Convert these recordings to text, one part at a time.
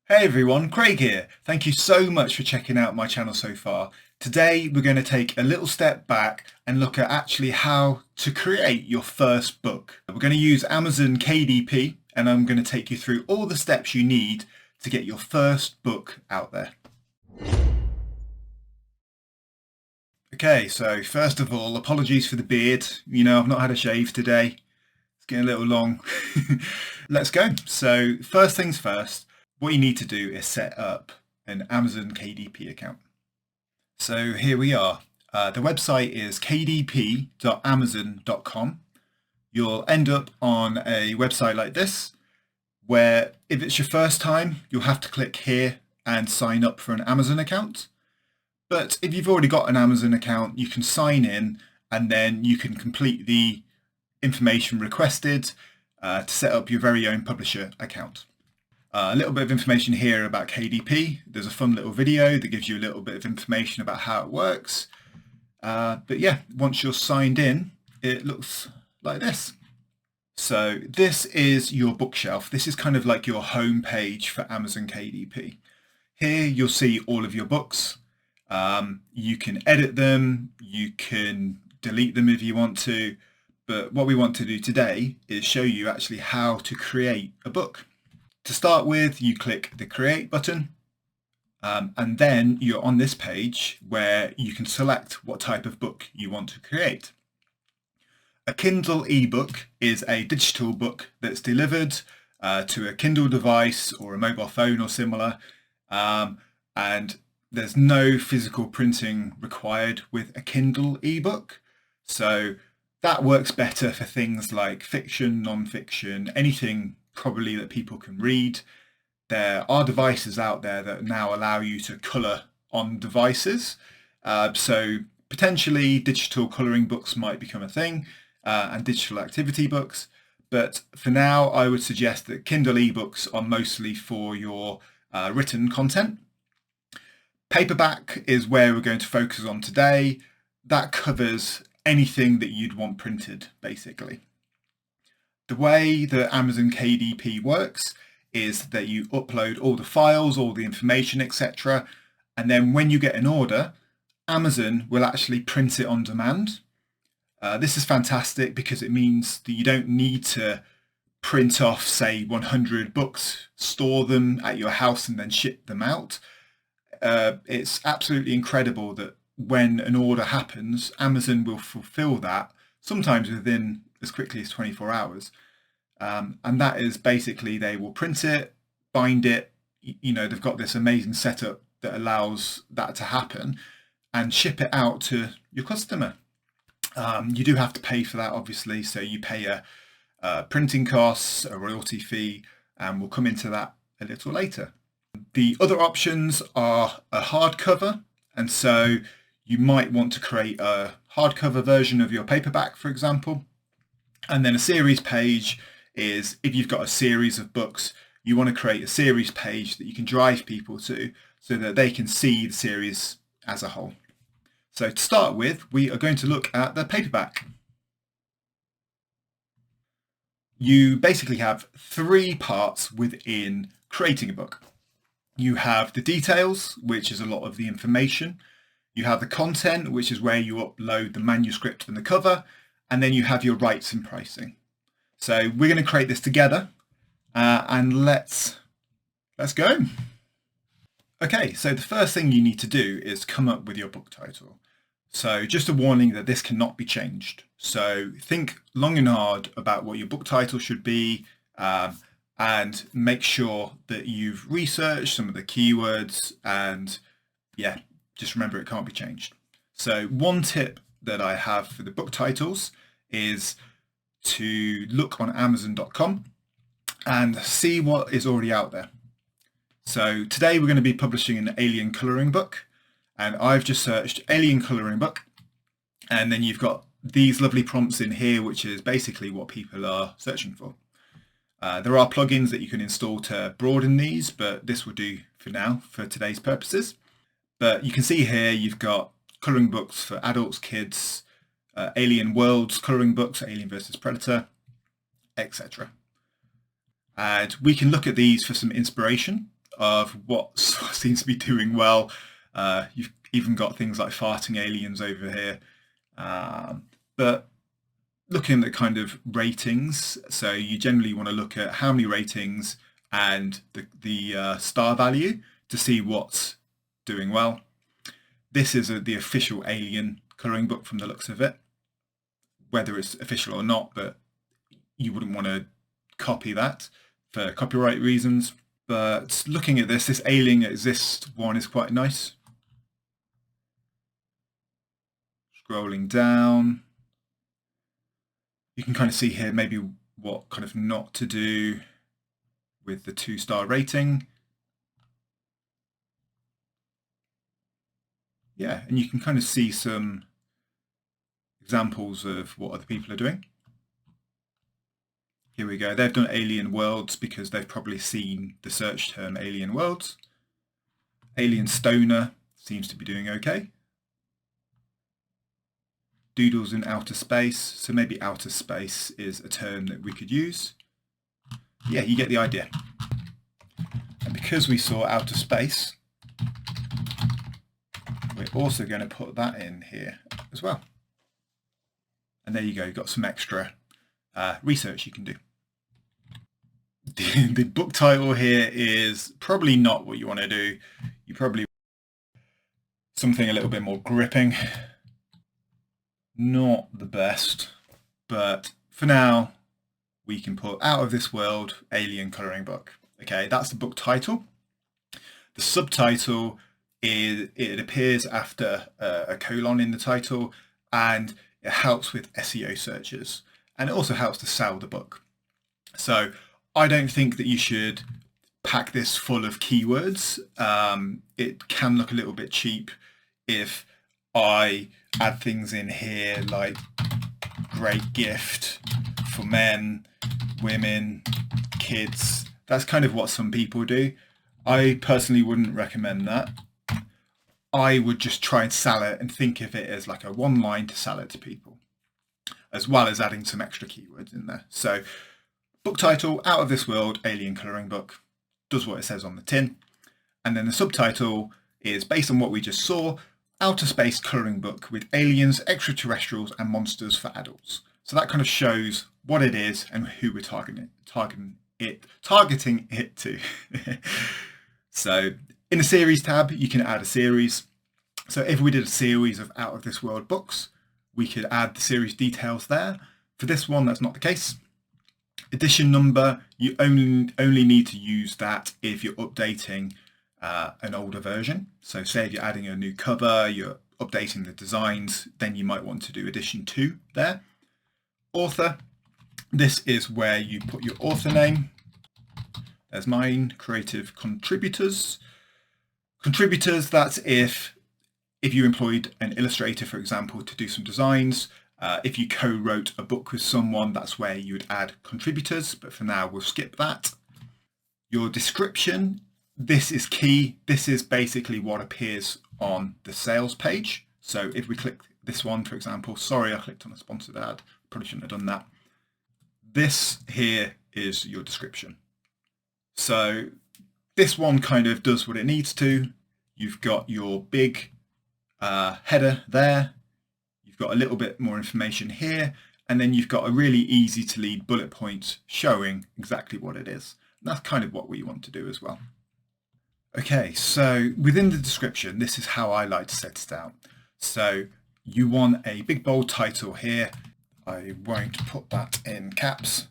Hey everyone, Craig here. Thank you so much for checking out my channel so far. Today we're going to take a little step back and look at actually how to create your first book. We're going to use Amazon KDP and I'm going to take you through all the steps you need to get your first book out there. Okay, so first of all, apologies for the beard. I've not had a shave today. It's getting a little long. Let's go. So first things first, what you need to do is set up an Amazon KDP account. So here we are. The website is kdp.amazon.com. You'll end up on a website like this, where if it's your first time, you'll have to click here and sign up for an Amazon account. But if you've already got an Amazon account, you can sign in and then you can complete the information requested to set up your very own publisher account. A little bit of information here about KDP. There's a fun little video that gives you a little bit of information about how it works. But yeah, once you're signed in, it looks like this. So this is your bookshelf. This is kind of like your home page for Amazon KDP. Here you'll see all of your books. You can edit them, you can delete them if you want to, but what we want to do today is show you actually how to create a book. To start with, you click the create button, and then you're on this page where you can select what type of book you want to create. A Kindle ebook is a digital book that's delivered to a Kindle device or a mobile phone or similar, and there's no physical printing required with a Kindle ebook. So that works better for things like fiction, non-fiction, anything probably that people can read. There are devices out there that now allow you to colour on devices. So potentially digital colouring books might become a thing, and digital activity books. But for now, I would suggest that Kindle ebooks are mostly for your written content. Paperback is where we're going to focus on today. That covers anything that you'd want printed, basically. The way that Amazon KDP works is that you upload all the files, all the information, etc. And then when you get an order, Amazon will actually print it on demand. This is fantastic because it means that you don't need to print off, say, 100 books, store them at your house and then ship them out. It's absolutely incredible that when an order happens, Amazon will fulfill that sometimes within as quickly as 24 hours. And that is basically, they will print it, bind it, they've got this amazing setup that allows that to happen, and ship it out to your customer. You do have to pay for that, obviously, so you pay a printing costs, a royalty fee, and we'll come into that a little later. The other options are a hardcover, and so you might want to create a hardcover version of your paperback, for example. And then a series page is if you've got a series of books, you want to create a series page that you can drive people to so that they can see the series as a whole. So to start with, we are going to look at the paperback. You basically have three parts within creating a book. You have the details, which is a lot of the information. You have the content, which is where you upload the manuscript and the cover. And then you have your rights and pricing. So we're going to create this together, and let's go. Okay, so the first thing you need to do is come up with your book title. So just a warning that this cannot be changed. So think long and hard about what your book title should be, and make sure that you've researched some of the keywords, and yeah, just remember it can't be changed. So one tip that I have for the book titles is to look on Amazon.com and see what is already out there. So today we're going to be publishing an alien colouring book, and I've just searched alien colouring book, and then you've got these lovely prompts in here, which is basically what people are searching for. There are plugins that you can install to broaden these, but this will do for now for today's purposes. But you can see here you've got colouring books for adults, kids, alien worlds, colouring books, Alien versus Predator, etc. And we can look at these for some inspiration. of what seems to be doing well. You've even got things like farting aliens over here. But looking at kind of ratings, so you generally want to look at how many ratings and the star value to see what's doing well. This is the official Alien colouring book from the looks of it, whether it's official or not, but you wouldn't want to copy that for copyright reasons. But looking at this Alien Exist one is quite nice. Scrolling down, you can kind of see here maybe what kind of not to do with the 2-star rating. Yeah, and you can kind of see some examples of what other people are doing. Here we go. They've done alien worlds because they've probably seen the search term alien worlds. Alien Stoner seems to be doing okay. Doodles in outer space, so maybe outer space is a term that we could use. Yeah, you get the idea. And because we saw outer space, we're also going to put that in here as well. And there you go, you've got some extra research you can do. The book title here is probably not what you want to do. You probably something a little bit more gripping. Not the best, but for now we can put Out of This World Alien Colouring Book. Okay, that's the book title. The subtitle is, it appears after a colon in the title, and it helps with SEO searches, and it also helps to sell the book. So I don't think that you should pack this full of keywords. It can look a little bit cheap if I add things in here like great gift for men, women, kids. That's kind of what some people do. I personally wouldn't recommend that. I would just try and sell it and think of it as like a one line to sell it to people, as well as adding some extra keywords in there. So book title, Out of This World Alien Colouring Book, does what it says on the tin. And then the subtitle is based on what we just saw, Outer Space Colouring Book with aliens, extraterrestrials and monsters for adults. So that kind of shows what it is and who we're targeting it to. So in the series tab, you can add a series. So if we did a series of Out of This World books, we could add the series details there. For this one, that's not the case. Edition number, you only need to use that if you're updating an older version. So say if you're adding a new cover, you're updating the designs, then you might want to do edition 2 there. Author, this is where you put your author name. There's mine, creative contributors. Contributors, that's if you employed an illustrator, for example, to do some designs. If you co-wrote a book with someone, that's where you would add contributors, but for now we'll skip that. Your description, this is key. This is basically what appears on the sales page. So if we click this one, for example, sorry, I clicked on a sponsored ad, probably shouldn't have done that. This here is your description. So this one kind of does what it needs to. You've got your big header there. You've got a little bit more information here, and then you've got a really easy to read bullet points showing exactly what it is. And that's kind of what we want to do as well. Okay, so within the description, this is how I like to set it out. So you want a big bold title here. I won't put that in caps.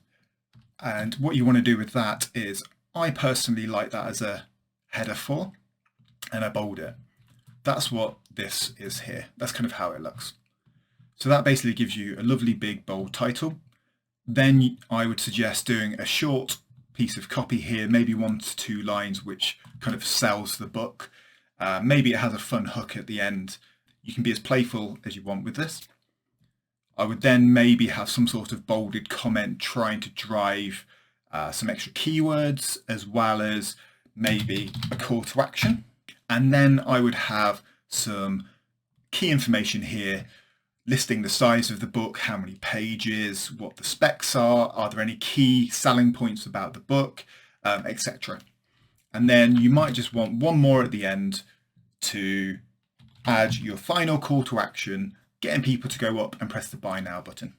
And what you want to do with that is, I personally like that as a header 4, and I bold it. That's what this is here. That's kind of how it looks. So that basically gives you a lovely big bold title. Then I would suggest doing a short piece of copy here, maybe 1 to 2 lines, which kind of sells the book. Maybe it has a fun hook at the end. You can be as playful as you want with this. I would then maybe have some sort of bolded comment trying to drive some extra keywords, as well as maybe a call to action. And then I would have some key information here, listing the size of the book, how many pages, what the specs are there any key selling points about the book, etc. And then you might just want one more at the end to add your final call to action, getting people to go up and press the buy now button.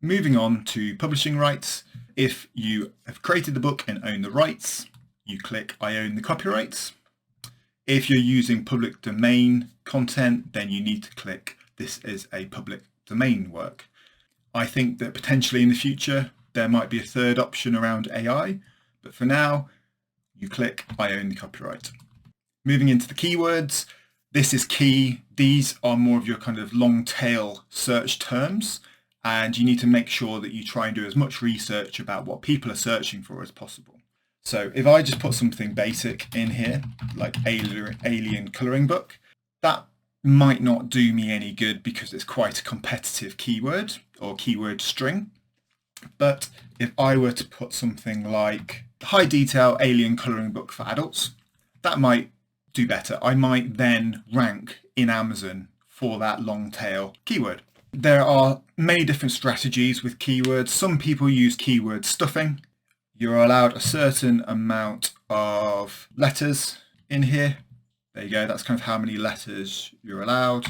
Moving on to publishing rights. If you have created the book and own the rights, you click I own the copyrights. If you're using public domain content, then you need to click this is a public domain work. I think that potentially in the future, there might be a third option around AI, but for now, you click I own the copyright. Moving into the keywords, this is key. These are more of your kind of long tail search terms, and you need to make sure that you try and do as much research about what people are searching for as possible. So if I just put something basic in here, like alien colouring book, that might not do me any good because it's quite a competitive keyword or keyword string. But if I were to put something like high detail alien colouring book for adults, that might do better. I might then rank in Amazon for that long tail keyword. There are many different strategies with keywords. Some people use keyword stuffing. You're allowed a certain amount of letters in here. There you go, that's kind of how many letters you're allowed,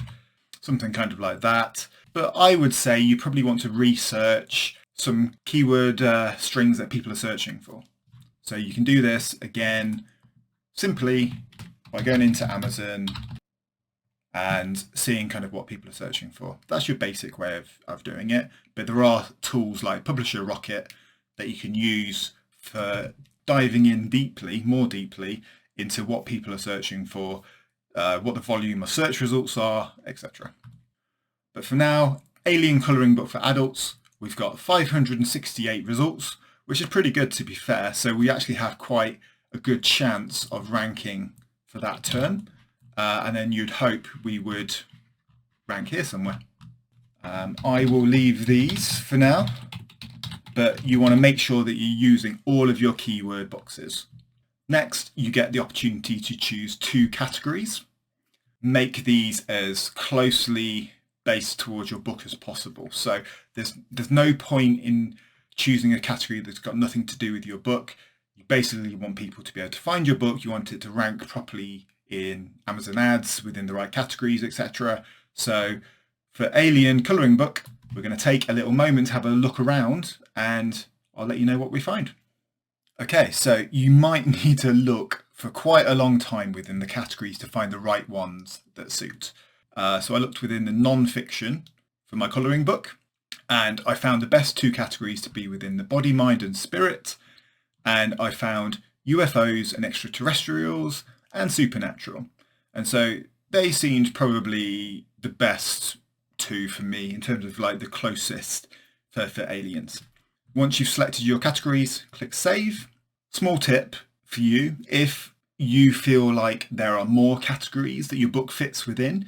something kind of like that. But I would say you probably want to research some keyword strings that people are searching for. So you can do this again simply by going into Amazon and seeing kind of what people are searching for. That's your basic way of doing it. But there are tools like Publisher Rocket that you can use for diving in deeply, more deeply, into what people are searching for, what the volume of search results are, etc. But for now, alien colouring book for adults, we've got 568 results, which is pretty good to be fair. So we actually have quite a good chance of ranking for that term. And then you'd hope we would rank here somewhere. I will leave these for now, but you want to make sure that you're using all of your keyword boxes. Next, you get the opportunity to choose 2 categories. Make these as closely based towards your book as possible. So there's no point in choosing a category that's got nothing to do with your book. You basically want people to be able to find your book. You want it to rank properly in Amazon ads within the right categories, etc. So for alien colouring book, we're going to take a little moment to have a look around and I'll let you know what we find. Okay, so you might need to look for quite a long time within the categories to find the right ones that suit. So I looked within the non-fiction for my colouring book, and I found the best 2 categories to be within the body, mind and spirit, and I found UFOs and extraterrestrials and supernatural. And so they seemed probably the best 2 for me in terms of like the closest for aliens. Once you've selected your categories, click save. Small tip for you, if you feel like there are more categories that your book fits within,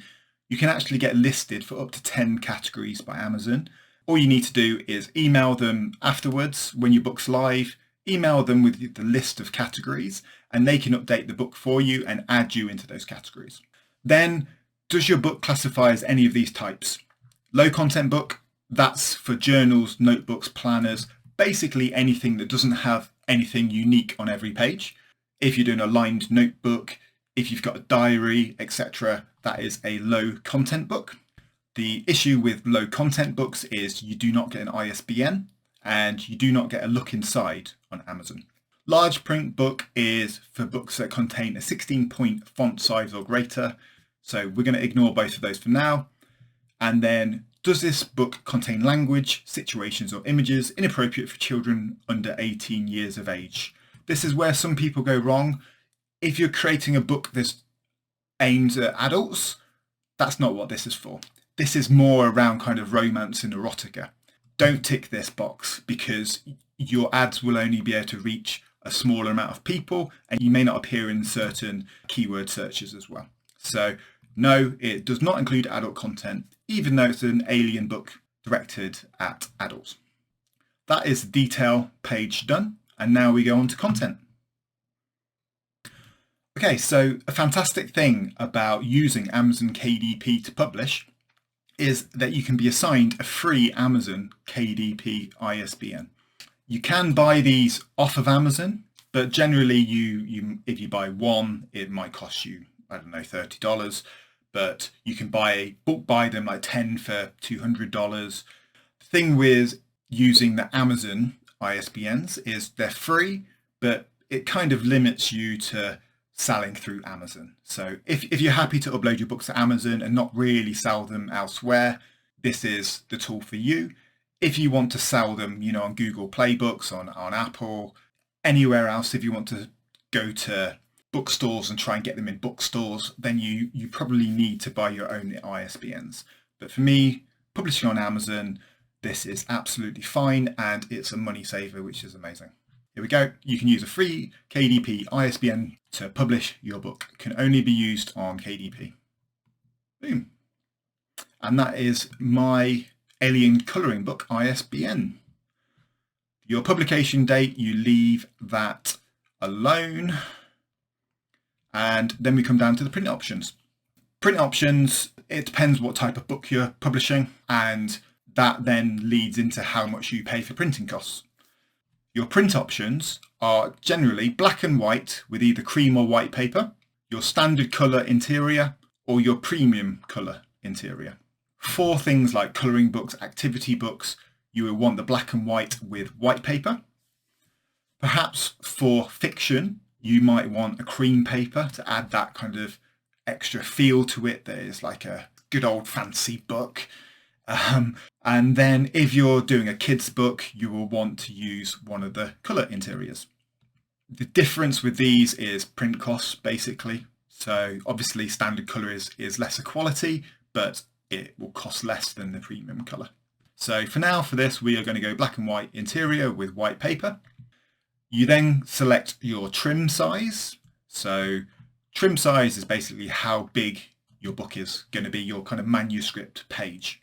you can actually get listed for up to 10 categories by Amazon. All you need to do is email them afterwards when your book's live, email them with the list of categories, and they can update the book for you and add you into those categories. Then, does your book classify as any of these types? Low content book, that's for journals, notebooks, planners, basically anything that doesn't have anything unique on every page. If you're doing a lined notebook, if you've got a diary, etc., that is a low content book. The issue with low content books is you do not get an ISBN and you do not get a look inside on Amazon. Large print book is for books that contain a 16-point font size or greater. So we're going to ignore both of those for now. And then, does this book contain language, situations or images inappropriate for children under 18 years of age? This is where some people go wrong. If you're creating a book that's aimed at adults, that's not what this is for. This is more around kind of romance and erotica. Don't tick this box because your ads will only be able to reach a smaller amount of people and you may not appear in certain keyword searches as well. So no, it does not include adult content, even though it's an alien book directed at adults. That is the detail page done. And now we go on to content. Okay, so a fantastic thing about using Amazon KDP to publish is that you can be assigned a free Amazon KDP ISBN. You can buy these off of Amazon, But generally, if you buy one, it might cost you, I don't know, $30. But you can buy them like 10 for $200. The thing with using the Amazon ISBNs is they're free, but it kind of limits you to selling through Amazon. So if you're happy to upload your books to Amazon and not really sell them elsewhere, this is the tool for you. If you want to sell them, on Google Play Books, on Apple, anywhere else, if you want to go to bookstores and try and get them in bookstores, then you probably need to buy your own ISBNs. But for me, publishing on Amazon, this is absolutely fine, and it's a money saver, which is amazing. Here we go. You can use a free KDP ISBN to publish your book. It can only be used on KDP. Boom. And that is my Alien Colouring Book ISBN. Your publication date, you leave that alone. And then we come down to the print options. Print options, it depends what type of book you're publishing, and that then leads into how much you pay for printing costs. Your print options are generally black and white with either cream or white paper, your standard colour interior, or your premium colour interior. For things like colouring books, activity books, you will want the black and white with white paper. Perhaps for fiction, you might want a cream paper to add that kind of extra feel to it that is like a good old fancy book. And then if you're doing a kid's book, you will want to use one of the colour interiors. The difference with these is print costs, basically. So obviously standard colour is lesser quality, but it will cost less than the premium colour. So for now, for this, we are going to go black and white interior with white paper. You then select your trim size. So trim size is basically how big your book is going to be, your kind of manuscript page.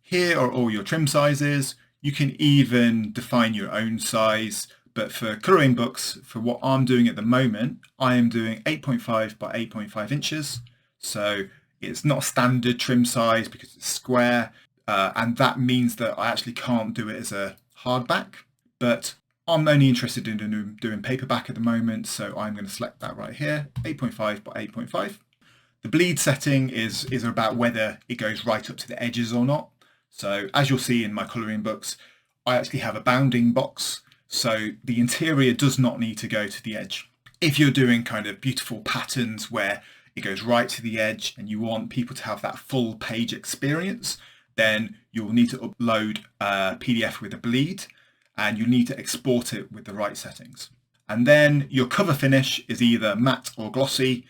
Here are all your trim sizes. You can even define your own size, but for colouring books, for what I'm doing at the moment, I am doing 8.5 by 8.5 inches. So it's not standard trim size because it's square, and that means that I actually can't do it as a hardback, but I'm only interested in doing paperback at the moment, so I'm going to select that right here, 8.5 by 8.5. The bleed setting is about whether it goes right up to the edges or not. So as you'll see in my colouring books, I actually have a bounding box, so the interior does not need to go to the edge. If you're doing kind of beautiful patterns where it goes right to the edge and you want people to have that full page experience, then you'll need to upload a PDF with a bleed, and you'll need to export it with the right settings. And then your cover finish is either matte or glossy.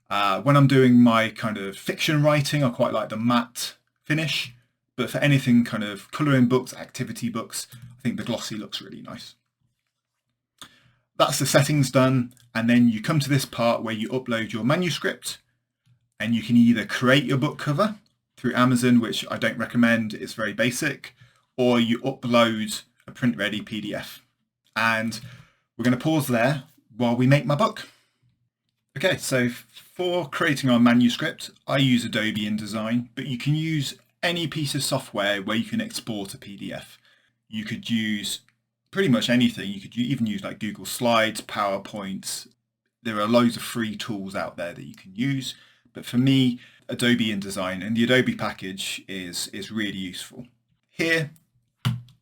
When I'm doing my kind of fiction writing, I quite like the matte finish. But for anything kind of colouring books, activity books, I think the glossy looks really nice. That's the settings done. And then you come to this part where you upload your manuscript, and you can either create your book cover through Amazon, which I don't recommend, it's very basic, or you upload a print ready PDF. And we're going to pause there while we make my book. Okay, so for creating our manuscript, I use Adobe InDesign, but you can use any piece of software where you can export a PDF. You could use pretty much anything. You could even use like Google Slides, PowerPoint. There are loads of free tools out there that you can use. But for me, Adobe InDesign and the Adobe package is really useful. Here,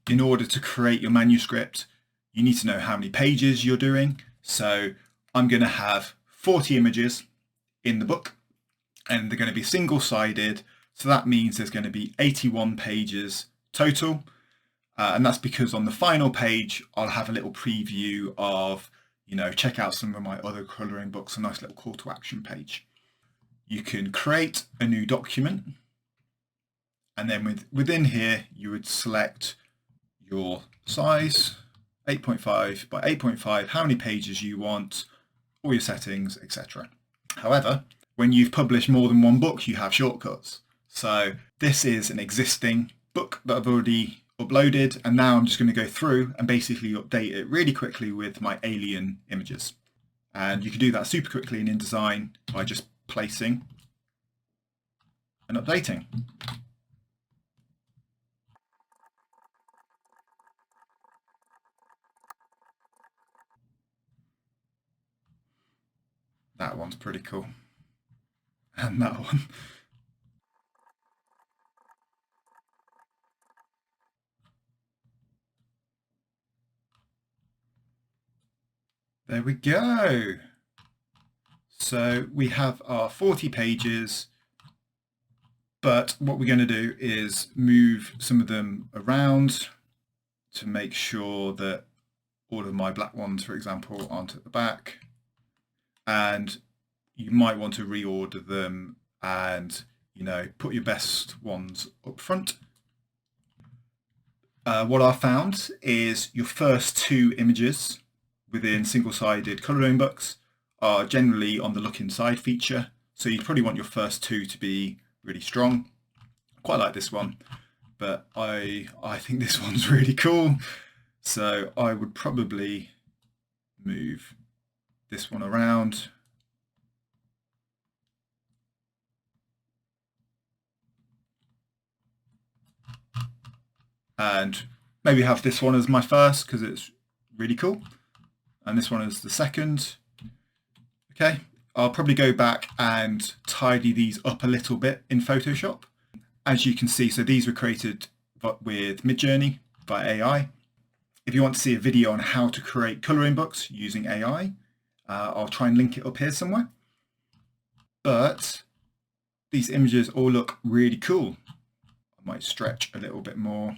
in order to create your manuscript, you need to know how many pages you're doing. So I'm going to have 40 images in the book, and they're going to be single-sided. So that means there's going to be 81 pages total. And that's because on the final page, I'll have a little preview of, check out some of my other colouring books, a nice little call to action page. You can create a new document. And then within here, you would select your size, 8.5 by 8.5, how many pages you want, all your settings, etc. However, when you've published more than one book, you have shortcuts. So this is an existing book that I've already uploaded, and now I'm just going to go through and basically update it really quickly with my alien images. And you can do that super quickly in InDesign by just placing and updating. That one's pretty cool. And that one. There we go. So we have our 40 pages, but what we're going to do is move some of them around to make sure that all of my black ones, for example, aren't at the back. And you might want to reorder them and, put your best ones up front. What I found is your first two images within single-sided colouring books are generally on the look inside feature. So you probably want your first two to be really strong. I quite like this one, but I think this one's really cool. So I would probably move this one around. And maybe have this one as my first because it's really cool. And this one is the second. Okay, I'll probably go back and tidy these up a little bit in Photoshop. As you can see, so these were created with Midjourney by AI. If you want to see a video on how to create colouring books using AI, I'll try and link it up here somewhere. But these images all look really cool. I might stretch a little bit more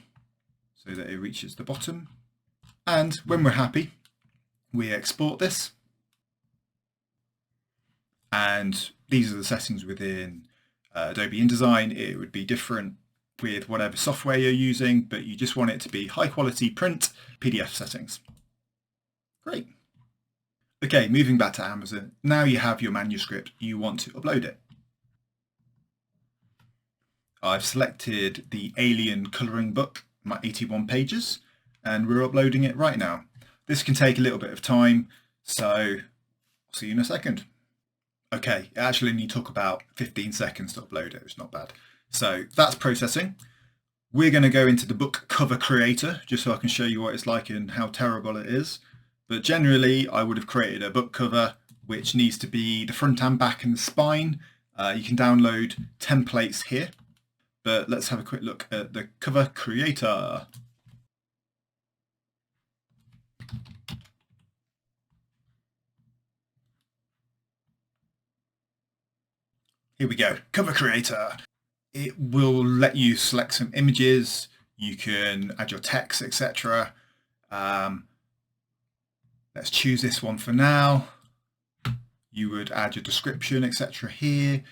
so that it reaches the bottom. And when we're happy, we export this. And these are the settings within Adobe InDesign. It would be different with whatever software you're using, but you just want it to be high quality print PDF settings. Great. Okay, moving back to Amazon. Now you have your manuscript, you want to upload it. I've selected the Alien colouring book, my 81 pages, and we're uploading it right now. This can take a little bit of time, so I'll see you in a second. Okay, it actually only took about 15 seconds to upload it. It's not bad. So that's processing. We're going to go into the book cover creator just so I can show you what it's like and how terrible it is. But generally, I would have created a book cover which needs to be the front and back and the spine. You can download templates here, but let's have a quick look at the cover creator. Here we go, cover creator. It will let you select some images, you can add your text, etc. Let's choose this one for now. You would add your description, etc. here.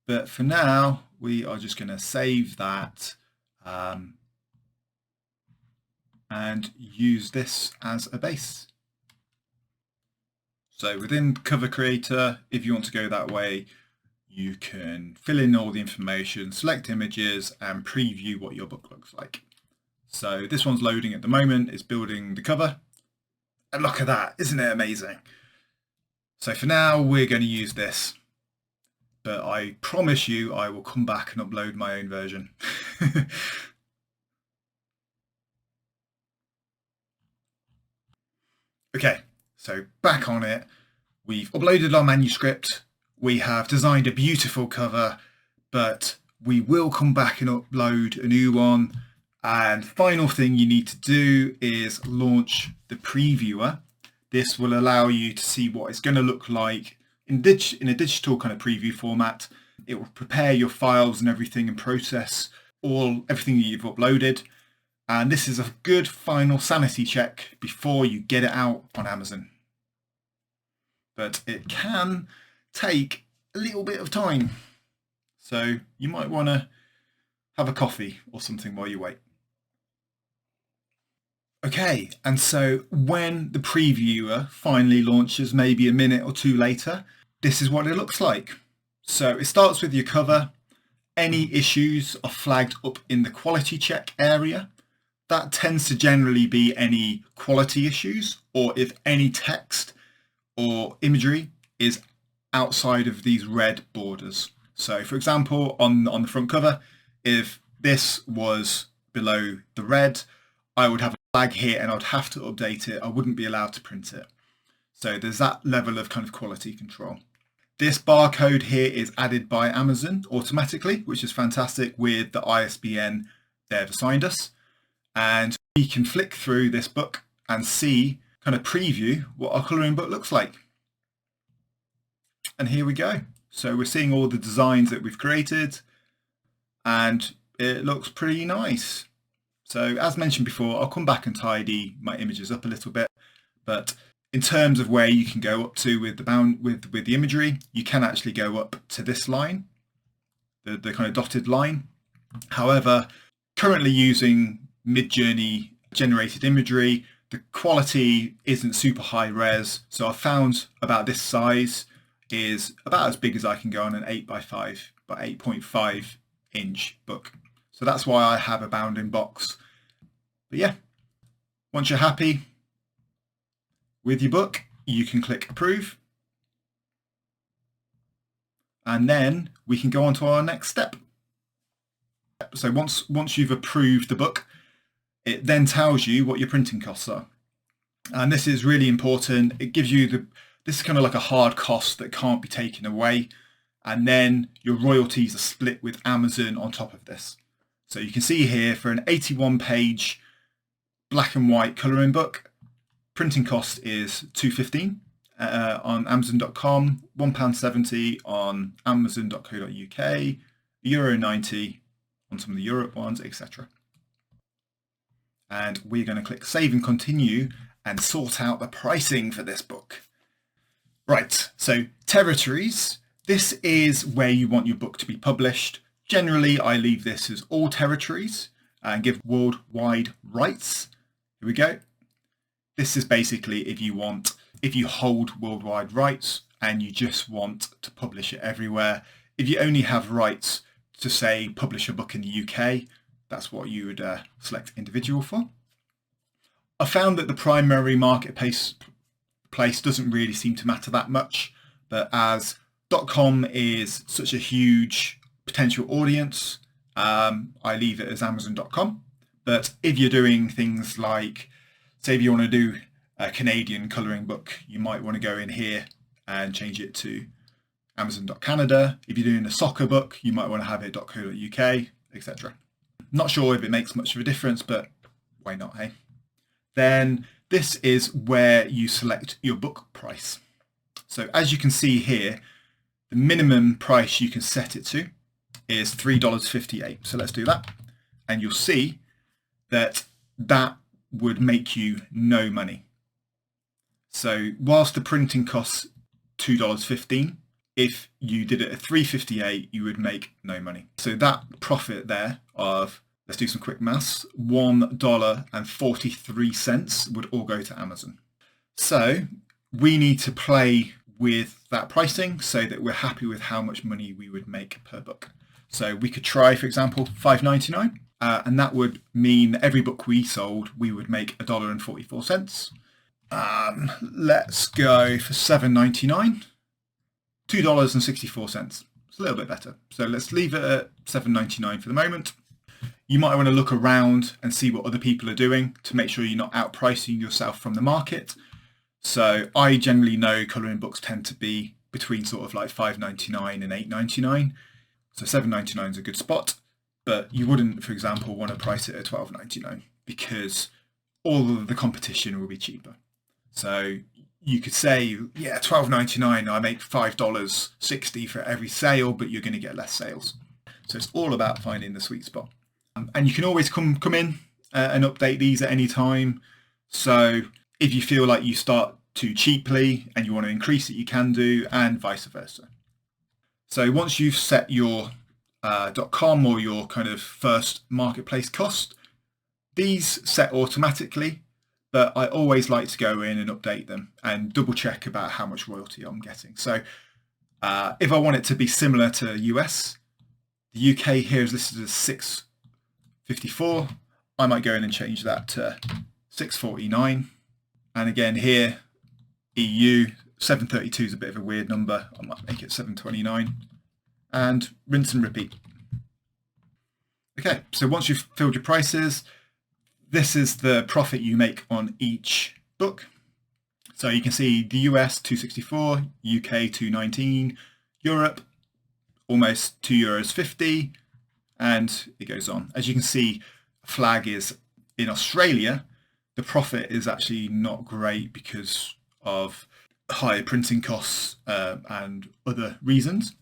But for now, we are just going to save that and use this as a base. So within Cover Creator, if you want to go that way, you can fill in all the information, select images, and preview what your book looks like. So this one's loading at the moment, it's building the cover. And look at that, isn't it amazing? So for now, we're going to use this. But I promise you I will come back and upload my own version. Okay, so back on it. We've uploaded our manuscript. We have designed a beautiful cover, but we will come back and upload a new one. And final thing you need to do is launch the previewer. This will allow you to see what it's going to look like in a digital kind of preview format. It will prepare your files and everything and process everything that you've uploaded. And this is a good final sanity check before you get it out on Amazon. But it can take a little bit of time. So you might want to have a coffee or something while you wait. Okay, and so when the previewer finally launches, maybe a minute or two later, this is what it looks like. So it starts with your cover. Any issues are flagged up in the quality check area. That tends to generally be any quality issues, or if any text or imagery is outside of these red borders. So for example, on the front cover, if this was below the red, I would have a flag here and I'd have to update it. I wouldn't be allowed to print it. So there's that level of kind of quality control. This barcode here is added by Amazon automatically, which is fantastic with the ISBN they've assigned us. And we can flick through this book and see, kind of preview what our colouring book looks like. And here we go. So we're seeing all the designs that we've created and it looks pretty nice. So as mentioned before, I'll come back and tidy my images up a little bit, but in terms of where you can go up to with the imagery, you can actually go up to this line, the kind of dotted line. However, currently using Midjourney generated imagery, the quality isn't super high res, so I found about this size is about as big as I can go on an 8x5 by 8.5 inch book. So that's why I have a bounding box. But yeah, once you're happy with your book, you can click approve. And then we can go on to our next step. So once you've approved the book, it then tells you what your printing costs are. And this is really important. It gives you this is kind of like a hard cost that can't be taken away. And then your royalties are split with Amazon on top of this. So you can see here for an 81-page black and white colouring book, printing cost is $2.15 on Amazon.com, £1.70 on Amazon.co.uk, €1.90 on some of the Europe ones, etc. And we're going to click Save and Continue and sort out the pricing for this book. Right, so territories. This is where you want your book to be published. Generally, I leave this as all territories and give worldwide rights. Here we go. This is basically if you hold worldwide rights and you just want to publish it everywhere. If you only have rights to say publish a book in the UK, that's what you would select individual for. I found that the primary marketplace doesn't really seem to matter that much, but as .com is such a huge potential audience, I leave it as Amazon.com. But if you're doing things like, say if you want to do a Canadian colouring book, you might want to go in here and change it to Amazon.Canada. If you're doing a soccer book, you might want to have it .co.uk, etc. Not sure if it makes much of a difference, but why not, hey? Then this is where you select your book price. So as you can see here, the minimum price you can set it to is $3.58. So let's do that. And you'll see that that would make you no money. So whilst the printing costs $2.15, if you did it at $3.58, you would make no money. So that profit there of, let's do some quick maths, $1.43 would all go to Amazon. So we need to play with that pricing so that we're happy with how much money we would make per book. So we could try, for example, $5.99, and that would mean that every book we sold, we would make $1.44. Let's go for $7.99, $2.64. It's a little bit better. So let's leave it at $7.99 for the moment. You might want to look around and see what other people are doing to make sure you're not outpricing yourself from the market. So I generally know colouring books tend to be between sort of like $5.99 and $8.99. So $7.99 is a good spot, but you wouldn't, for example, want to price it at $12.99 because all of the competition will be cheaper. So you could say, yeah, $12.99, I make $5.60 for every sale, but you're going to get less sales. So it's all about finding the sweet spot. And you can always come in and update these at any time. So if you feel like you start too cheaply and you want to increase it, you can do, and vice versa. So once you've set your .com or your kind of first marketplace cost, these set automatically, but I always like to go in and update them and double check about how much royalty I'm getting. So if I want it to be similar to US, the UK here is listed as $6.54. I might go in and change that to $6.49. And again here, EU, 732 is a bit of a weird number. I might make it 729 and rinse and repeat. Okay, so once you've filled your prices, this is the profit you make on each book. So you can see the US 264, UK 219, Europe almost €2.50, and it goes on. As you can see, flag is in Australia. The profit is actually not great because of higher printing costs and other reasons.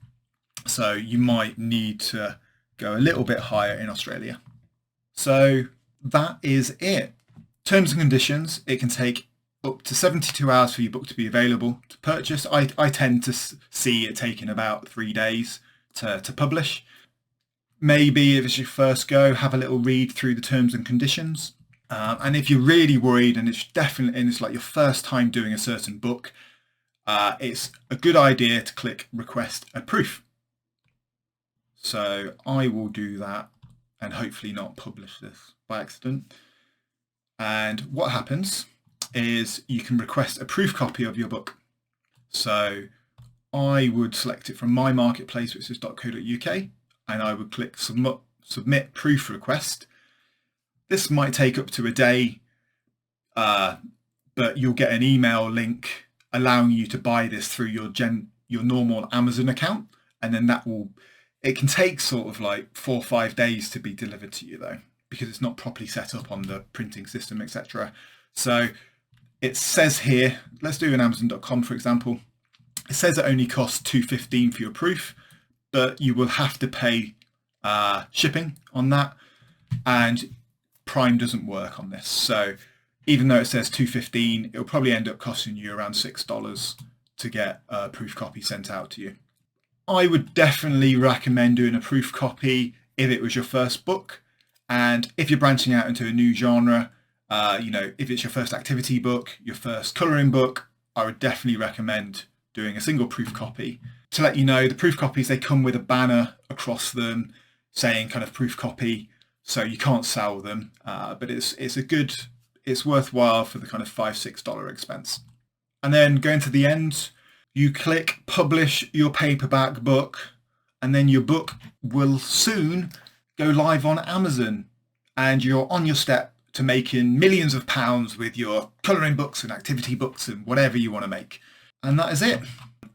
So you might need to go a little bit higher in Australia. So that is it. Terms and conditions, it can take up to 72 hours for your book to be available to purchase. I tend to see it taking about 3 days to publish. Maybe if it's your first go, have a little read through the terms and conditions. And if you're really worried and it's like your first time doing a certain book, it's a good idea to click request a proof. So I will do that and hopefully not publish this by accident. And what happens is you can request a proof copy of your book. So I would select it from my marketplace, which is .co.uk, and I would click submit proof request. This might take up to a day, but you'll get an email link allowing you to buy this through your normal Amazon account, and then it can take sort of like 4 or 5 days to be delivered to you though, because it's not properly set up on the printing system, etc. So it says here, let's do an Amazon.com for example. It says it only costs $2.15 for your proof, but you will have to pay shipping on that, and Prime doesn't work on this. So even though it says $2.15, it'll probably end up costing you around $6 to get a proof copy sent out to you. I would definitely recommend doing a proof copy if it was your first book, and if you're branching out into a new genre, if it's your first activity book, your first colouring book, I would definitely recommend doing a single proof copy. To let you know, the proof copies, they come with a banner across them saying kind of proof copy, so you can't sell them, but it's worthwhile for the kind of $5-6 expense. And then going to the end, you click publish your paperback book, and then your book will soon go live on Amazon, and you're on your step to making millions of pounds with your colouring books and activity books and whatever you want to make. And that is it.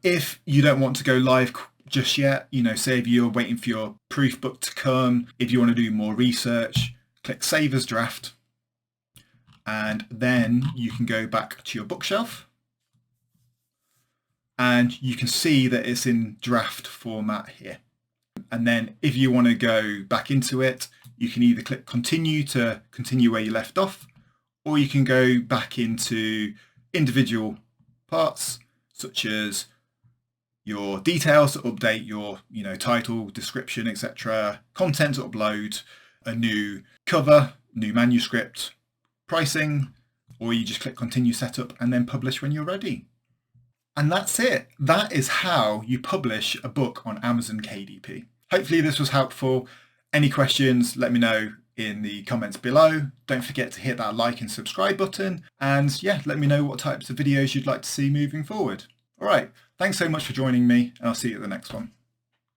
If you don't want to go live just yet, say if you're waiting for your proof book to come, if you want to do more research, click save as draft, and then you can go back to your bookshelf and you can see that it's in draft format here. And then if you want to go back into it, you can either click continue to continue where you left off, or you can go back into individual parts such as your details to update your title, description, etc., content to upload, a new cover, new manuscript, pricing, or you just click continue setup and then publish when you're ready. And that's it. That is how you publish a book on Amazon KDP. Hopefully this was helpful. Any questions, let me know in the comments below. Don't forget to hit that like and subscribe button. And yeah, let me know what types of videos you'd like to see moving forward. All right, thanks so much for joining me, and I'll see you at the next one.